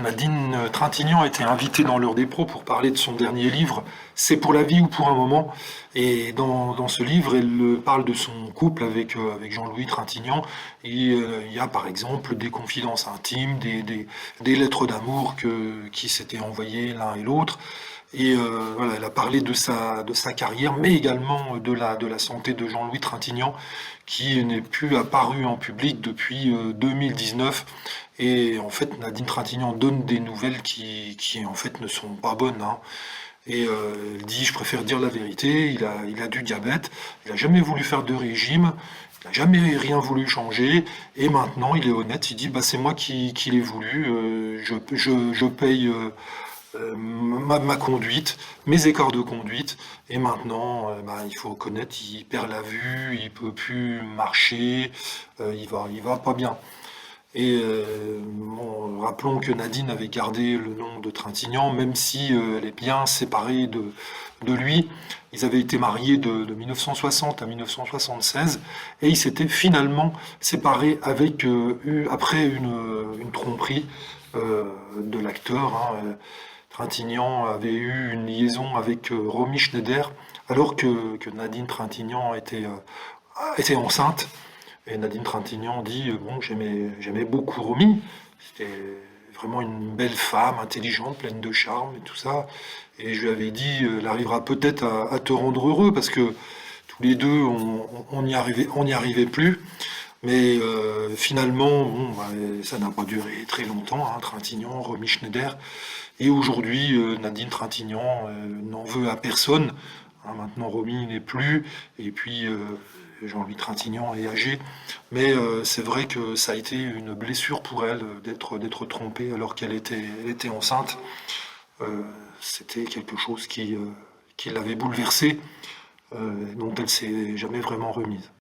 Nadine Trintignant a été invitée dans l'Heure des pros pour parler de son dernier livre, C'est pour la vie ou pour un moment. Et dans ce livre, elle parle de son couple avec Jean-Louis Trintignant. Et il y a par exemple des confidences intimes, des lettres d'amour qui s'étaient envoyées l'un et l'autre. Et voilà, elle a parlé de sa carrière, mais également de la santé de Jean-Louis Trintignant, qui n'est plus apparu en public depuis 2019. Et en fait, Nadine Trintignant donne des nouvelles qui en fait ne sont pas bonnes, hein. Et elle dit, je préfère dire la vérité, il a du diabète, il a jamais voulu faire de régime, il n'a jamais rien voulu changer, et maintenant il est honnête, il dit, bah, c'est moi qui l'ai voulu, je paye ma conduite, mes écarts de conduite, et maintenant, bah, il faut reconnaître, il perd la vue, il peut plus marcher, il va pas bien. Et bon, rappelons que Nadine avait gardé le nom de Trintignant, même si elle est bien séparée de lui. Ils avaient été mariés de 1960 à 1976 et ils s'étaient finalement séparés après une tromperie de l'acteur, hein. Trintignant avait eu une liaison avec Romy Schneider alors que Nadine Trintignant était enceinte. Et Nadine Trintignant dit bon, j'aimais beaucoup Romy. C'était vraiment une belle femme, intelligente, pleine de charme et tout ça. Et je lui avais dit elle arrivera peut-être à te rendre heureux parce que tous les deux, on n'y arrivait plus. Mais finalement, bon, bah, ça n'a pas duré très longtemps, hein, Trintignant, Romy Schneider. Et aujourd'hui, Nadine Trintignant n'en veut à personne. Hein, maintenant, Romy n'est plus. Et puis, Jean-Louis Trintignant est âgé. Mais c'est vrai que ça a été une blessure pour elle d'être trompée alors elle était enceinte. Euh, C'était quelque chose qui l'avait bouleversée, dont elle s'est jamais vraiment remise.